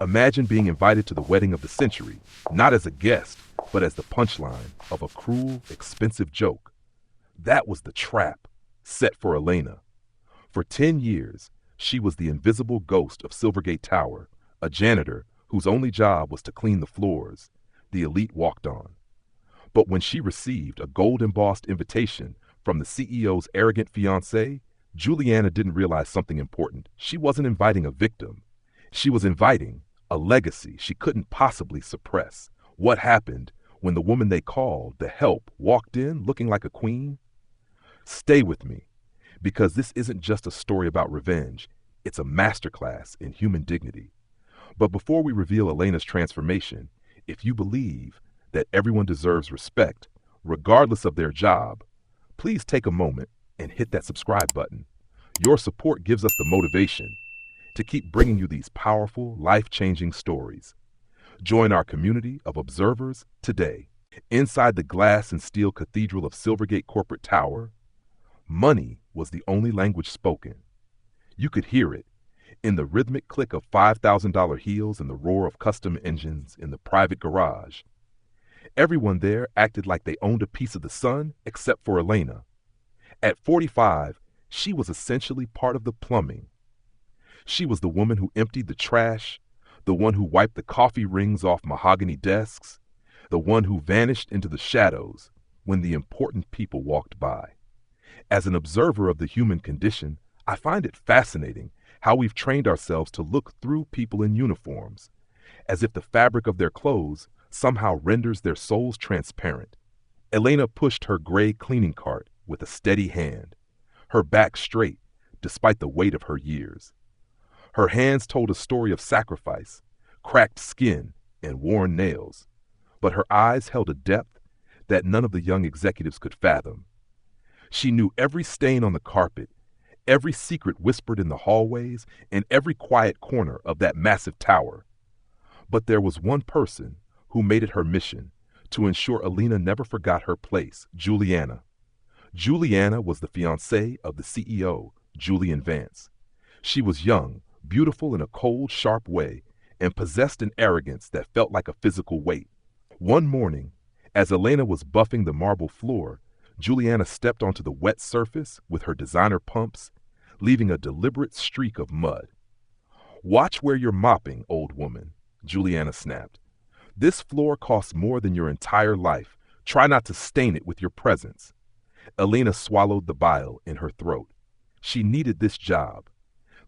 Imagine being invited to the wedding of the century, not as a guest, but as the punchline of a cruel, expensive joke. That was the trap set for Elena. For 10 years, she was the invisible ghost of Silvergate Tower, a janitor whose only job was to clean the floors the elite walked on. But when she received a gold-embossed invitation from the CEO's arrogant fiancé, Julianna didn't realize something important. She wasn't inviting a victim. She was inviting a legacy she couldn't possibly suppress. What happened when the woman they called the help walked in looking like a queen? Stay with me, because this isn't just a story about revenge. It's a masterclass in human dignity. But before we reveal Elena's transformation, if you believe that everyone deserves respect, regardless of their job, please take a moment and hit that subscribe button. Your support gives us the motivation to keep bringing you these powerful, life-changing stories. Join our community of observers today. Inside the glass and steel cathedral of Silvergate Corporate Tower, money was the only language spoken. You could hear it in the rhythmic click of $5,000 heels and the roar of custom engines in the private garage. Everyone there acted like they owned a piece of the sun except for Elena. At 45, she was essentially part of the plumbing. She was the woman who emptied the trash, the one who wiped the coffee rings off mahogany desks, the one who vanished into the shadows when the important people walked by. As an observer of the human condition, I find it fascinating how we've trained ourselves to look through people in uniforms, as if the fabric of their clothes somehow renders their souls transparent. Elena pushed her gray cleaning cart with a steady hand, her back straight despite the weight of her years. Her hands told a story of sacrifice, cracked skin, and worn nails, but her eyes held a depth that none of the young executives could fathom. She knew every stain on the carpet, every secret whispered in the hallways, and every quiet corner of that massive tower. But there was one person who made it her mission to ensure Elena never forgot her place: Julianna. Julianna was the fiancée of the CEO, Julian Vance. She was young, beautiful in a cold, sharp way, and possessed an arrogance that felt like a physical weight. One morning, as Elena was buffing the marble floor, Julianna stepped onto the wet surface with her designer pumps, leaving a deliberate streak of mud. "Watch where you're mopping, old woman," Julianna snapped. "This floor costs more than your entire life. Try not to stain it with your presence." Elena swallowed the bile in her throat. She needed this job.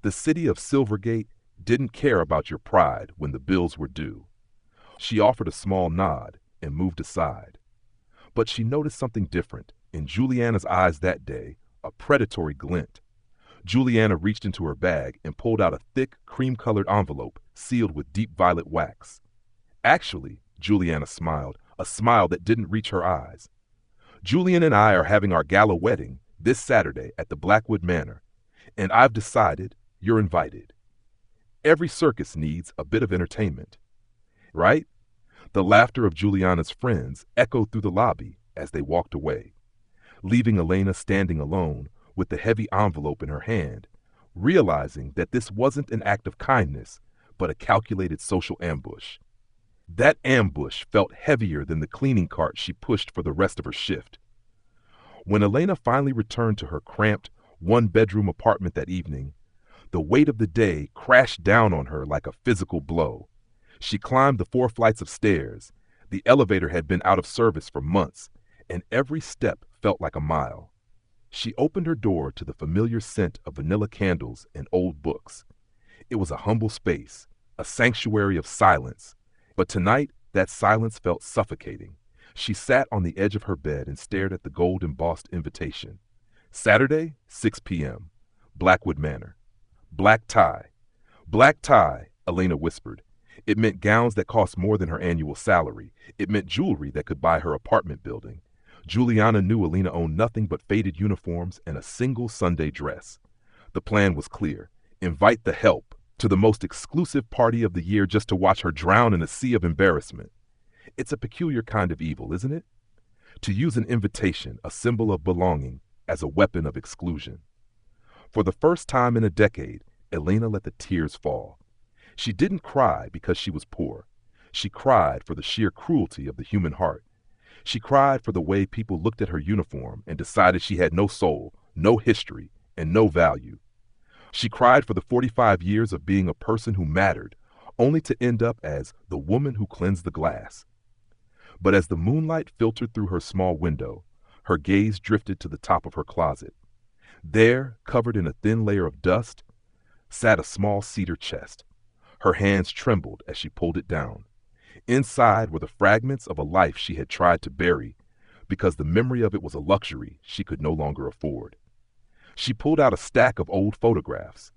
The city of Silvergate didn't care about your pride when the bills were due. She offered a small nod and moved aside. But she noticed something different in Julianna's eyes that day, a predatory glint. Julianna reached into her bag and pulled out a thick, cream-colored envelope sealed with deep violet wax. "Actually," Julianna smiled, a smile that didn't reach her eyes, "Julian and I are having our gala wedding this Saturday at the Blackwood Manor, and I've decided you're invited. Every circus needs a bit of entertainment, right?" The laughter of Julianna's friends echoed through the lobby as they walked away, leaving Elena standing alone with the heavy envelope in her hand, realizing that this wasn't an act of kindness, but a calculated social ambush. That ambush felt heavier than the cleaning cart she pushed for the rest of her shift. When Elena finally returned to her cramped, one-bedroom apartment that evening, the weight of the day crashed down on her like a physical blow. She climbed the 4 flights of stairs. The elevator had been out of service for months, and every step felt like a mile. She opened her door to the familiar scent of vanilla candles and old books. It was a humble space, a sanctuary of silence, but tonight that silence felt suffocating. She sat on the edge of her bed and stared at the gold-embossed invitation. Saturday, 6 p.m., Blackwood Manor. Black tie. Black tie, Elena whispered. It meant gowns that cost more than her annual salary. It meant jewelry that could buy her apartment building. Julianna knew Elena owned nothing but faded uniforms and a single Sunday dress. The plan was clear. Invite the help to the most exclusive party of the year just to watch her drown in a sea of embarrassment. It's a peculiar kind of evil, isn't it? To use an invitation, a symbol of belonging, as a weapon of exclusion. For the first time in a decade, Elena let the tears fall. She didn't cry because she was poor. She cried for the sheer cruelty of the human heart. She cried for the way people looked at her uniform and decided she had no soul, no history, and no value. She cried for the 45 years of being a person who mattered, only to end up as the woman who cleansed the glass. But as the moonlight filtered through her small window, her gaze drifted to the top of her closet. There, covered in a thin layer of dust, sat a small cedar chest. Her hands trembled as she pulled it down. Inside were the fragments of a life she had tried to bury because the memory of it was a luxury she could no longer afford. She pulled out a stack of old photographs.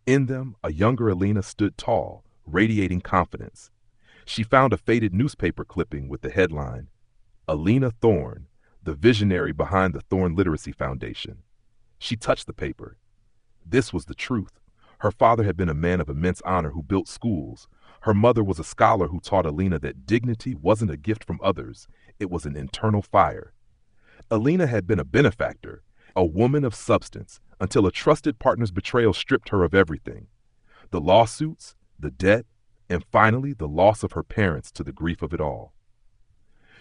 In them, a younger Elena stood tall, radiating confidence. She found a faded newspaper clipping with the headline, "Elena Thorne, the visionary behind the Thorne Literacy Foundation." She touched the paper. This was the truth. Her father had been a man of immense honor who built schools. Her mother was a scholar who taught Elena that dignity wasn't a gift from others, it was an internal fire. Elena had been a benefactor, a woman of substance, until a trusted partner's betrayal stripped her of everything. The lawsuits, the debt, and finally the loss of her parents to the grief of it all.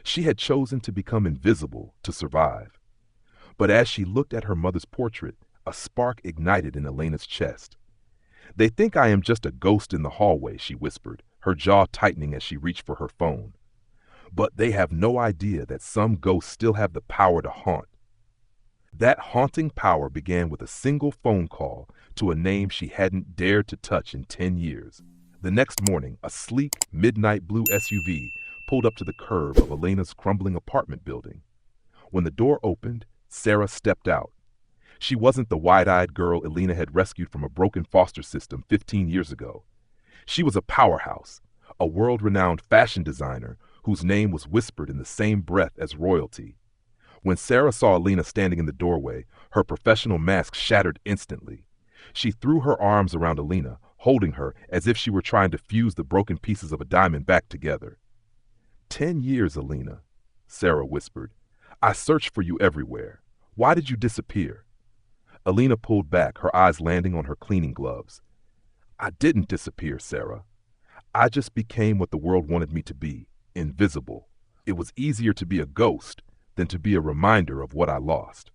She had chosen to become invisible to survive. But as she looked at her mother's portrait, a spark ignited in Elena's chest. "They think I am just a ghost in the hallway," she whispered, her jaw tightening as she reached for her phone. "But they have no idea that some ghosts still have the power to haunt." That haunting power began with a single phone call to a name she hadn't dared to touch in 10 years. The next morning, a sleek, midnight blue SUV pulled up to the curb of Elena's crumbling apartment building. When the door opened, Sarah stepped out. She wasn't the wide-eyed girl Elena had rescued from a broken foster system 15 years ago. She was a powerhouse, a world-renowned fashion designer whose name was whispered in the same breath as royalty. When Sarah saw Elena standing in the doorway, her professional mask shattered instantly. She threw her arms around Elena, holding her as if she were trying to fuse the broken pieces of a diamond back together. 10 years, Elena," Sarah whispered. "I searched for you everywhere. Why did you disappear?" Elena pulled back, her eyes landing on her cleaning gloves. "I didn't disappear, Sarah. I just became what the world wanted me to be, invisible. It was easier to be a ghost than to be a reminder of what I lost."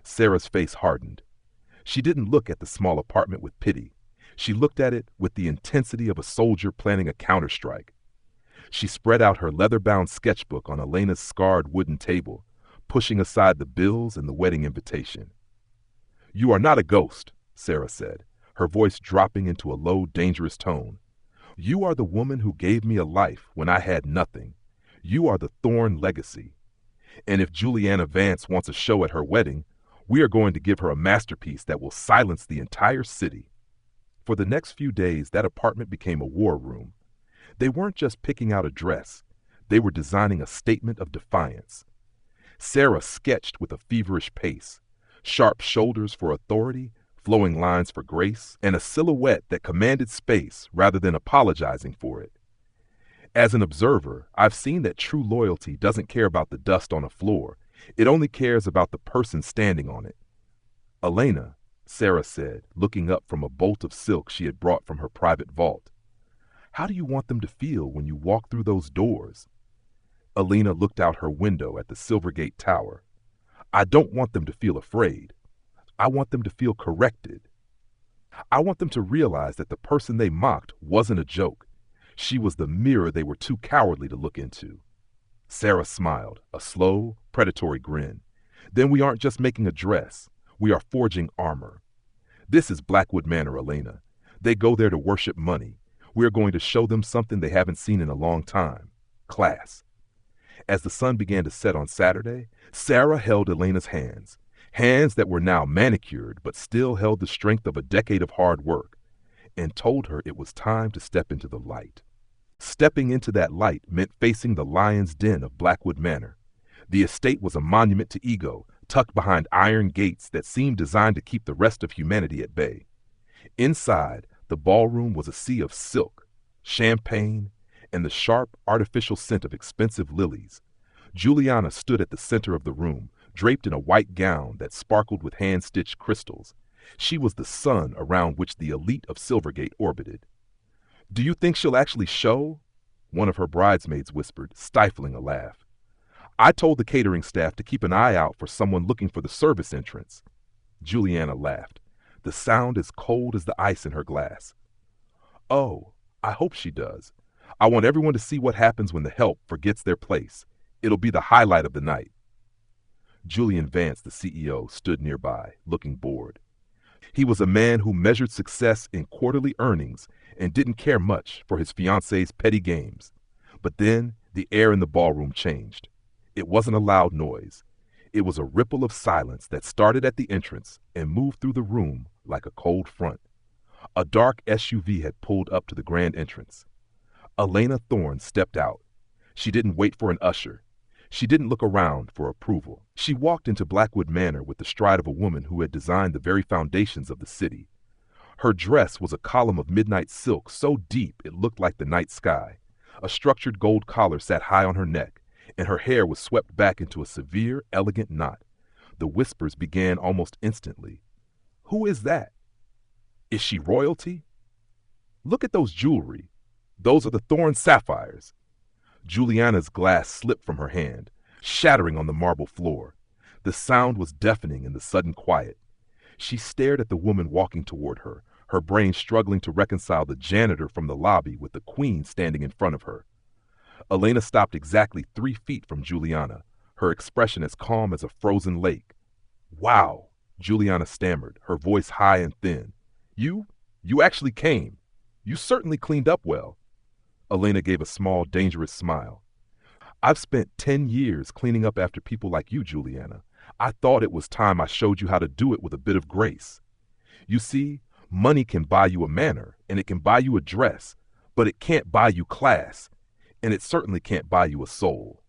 Sarah's face hardened. She didn't look at the small apartment with pity. She looked at it with the intensity of a soldier planning a counterstrike. She spread out her leather-bound sketchbook on Elena's scarred wooden table, pushing aside the bills and the wedding invitation. "You are not a ghost," Sarah said, her voice dropping into a low, dangerous tone. "You are the woman who gave me a life when I had nothing. You are the Thorne legacy. And if Julianna Vance wants a show at her wedding, we are going to give her a masterpiece that will silence the entire city." For the next few days, that apartment became a war room. They weren't just picking out a dress. They were designing a statement of defiance. Sarah sketched with a feverish pace, sharp shoulders for authority, flowing lines for grace, and a silhouette that commanded space rather than apologizing for it. As an observer, I've seen that true loyalty doesn't care about the dust on a floor. It only cares about the person standing on it. "Elena," Sarah said, looking up from a bolt of silk she had brought from her private vault, "how do you want them to feel when you walk through those doors?" Elena looked out her window at the Silvergate Tower. "I don't want them to feel afraid. I want them to feel corrected. I want them to realize that the person they mocked wasn't a joke. She was the mirror they were too cowardly to look into." Sarah smiled, a slow, predatory grin. "Then we aren't just making a dress. We are forging armor. This is Blackwood Manor, Elena. They go there to worship money. We are going to show them something they haven't seen in a long time. Class." As the sun began to set on Saturday, Sarah held Elena's hands. Hands that were now manicured but still held the strength of a decade of hard work, and told her it was time to step into the light. Stepping into that light meant facing the lion's den of Blackwood Manor. The estate was a monument to ego, tucked behind iron gates that seemed designed to keep the rest of humanity at bay. Inside, the ballroom was a sea of silk, champagne, and the sharp, artificial scent of expensive lilies. Julianna stood at the center of the room, draped in a white gown that sparkled with hand-stitched crystals. She was the sun around which the elite of Silvergate orbited. Do you think she'll actually show? One of her bridesmaids whispered, stifling a laugh. I told the catering staff to keep an eye out for someone looking for the service entrance. Julianna laughed, the sound as cold as the ice in her glass. Oh, I hope she does. I want everyone to see what happens when the help forgets their place. It'll be the highlight of the night. Julian Vance, the CEO, stood nearby, looking bored. He was a man who measured success in quarterly earnings and didn't care much for his fiancee's petty games. But then the air in the ballroom changed. It wasn't a loud noise. It was a ripple of silence that started at the entrance and moved through the room like a cold front. A dark SUV had pulled up to the grand entrance. Elena Thorne stepped out. She didn't wait for an usher. She didn't look around for approval. She walked into Blackwood Manor with the stride of a woman who had designed the very foundations of the city. Her dress was a column of midnight silk so deep it looked like the night sky. A structured gold collar sat high on her neck, and her hair was swept back into a severe, elegant knot. The whispers began almost instantly. Who is that? Is she royalty? Look at those jewelry. Those are the Thorne sapphires. Julianna's glass slipped from her hand, shattering on the marble floor. The sound was deafening in the sudden quiet. She stared at the woman walking toward her, her brain struggling to reconcile the janitor from the lobby with the queen standing in front of her. Elena stopped exactly 3 feet from Julianna, her expression as calm as a frozen lake. Wow, Julianna stammered, her voice high and thin. You actually came. You certainly cleaned up well. Elena gave a small, dangerous smile. I've spent 10 years cleaning up after people like you, Julianna. I thought it was time I showed you how to do it with a bit of grace. You see, money can buy you a manner, and it can buy you a dress, but it can't buy you class, and it certainly can't buy you a soul.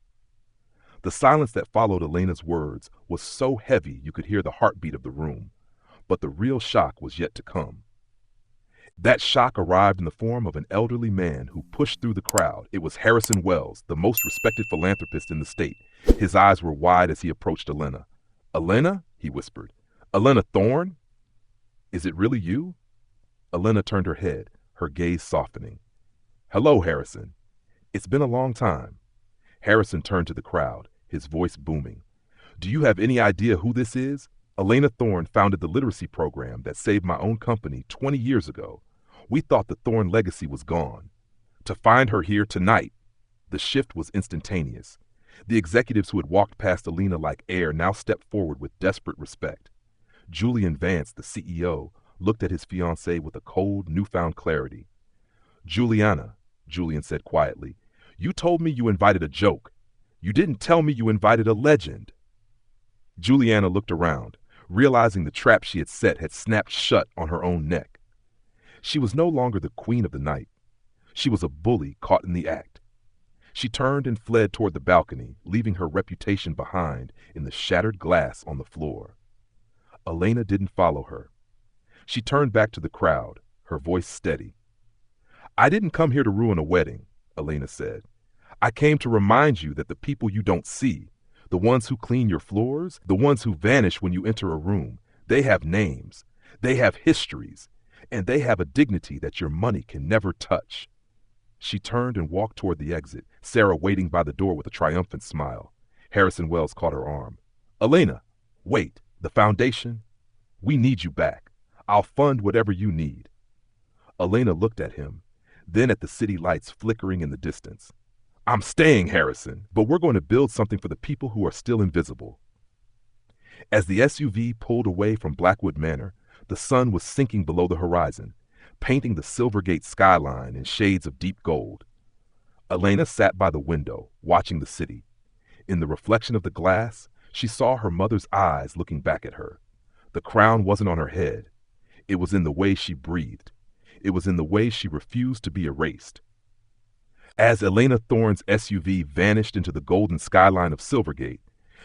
The silence that followed Elena's words was so heavy you could hear the heartbeat of the room, but the real shock was yet to come. That shock arrived in the form of an elderly man who pushed through the crowd. It was Harrison Wells, the most respected philanthropist in the state. His eyes were wide as he approached Elena. Elena? He whispered. Elena Thorne? Is it really you? Elena turned her head, her gaze softening. Hello, Harrison. It's been a long time. Harrison turned to the crowd, his voice booming. Do you have any idea who this is? Elena Thorne founded the literacy program that saved my own company 20 years ago. We thought the Thorne legacy was gone. To find her here tonight, the shift was instantaneous. The executives who had walked past Elena like air now stepped forward with desperate respect. Julian Vance, the CEO, looked at his fiancée with a cold, newfound clarity. Julianna, Julian said quietly, you told me you invited a joke. You didn't tell me you invited a legend. Julianna looked around, realizing the trap she had set had snapped shut on her own neck. She was no longer the queen of the night. She was a bully caught in the act. She turned and fled toward the balcony, leaving her reputation behind in the shattered glass on the floor. Elena didn't follow her. She turned back to the crowd, her voice steady. I didn't come here to ruin a wedding, Elena said. I came to remind you that the people you don't see, the ones who clean your floors, the ones who vanish when you enter a room, they have names, they have histories, and they have a dignity that your money can never touch. She turned and walked toward the exit, Sarah waiting by the door with a triumphant smile. Harrison Wells caught her arm. Elena, wait, the foundation? We need you back. I'll fund whatever you need. Elena looked at him, then at the city lights flickering in the distance. I'm staying, Harrison, but we're going to build something for the people who are still invisible. As the SUV pulled away from Blackwood Manor, the sun was sinking below the horizon, painting the Silvergate skyline in shades of deep gold. Elena sat by the window, watching the city. In the reflection of the glass, she saw her mother's eyes looking back at her. The crown wasn't on her head. It was in the way she breathed. It was in the way she refused to be erased. As Elena Thorne's SUV vanished into the golden skyline of Silvergate,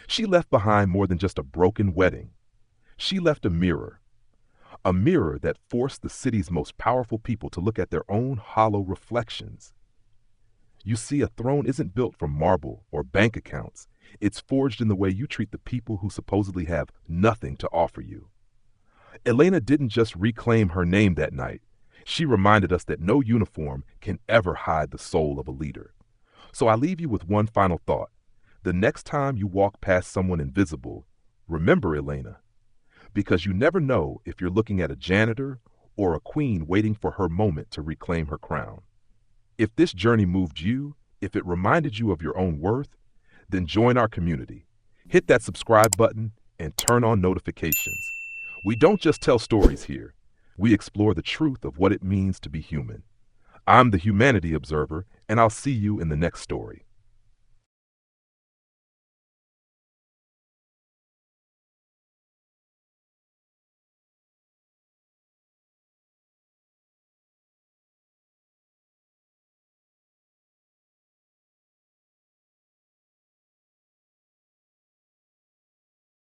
she left behind more than just a broken wedding. She left a mirror that forced the city's most powerful people to look at their own hollow reflections. You see, a throne isn't built from marble or bank accounts. It's forged in the way you treat the people who supposedly have nothing to offer you. Elena didn't just reclaim her name that night. She reminded us that no uniform can ever hide the soul of a leader. So I leave you with one final thought. The next time you walk past someone invisible, remember Elena, because you never know if you're looking at a janitor or a queen waiting for her moment to reclaim her crown. If this journey moved you, if it reminded you of your own worth, then join our community. Hit that subscribe button and turn on notifications. We don't just tell stories here. We explore the truth of what it means to be human. I'm the Humanity Observer, and I'll see you in the next story.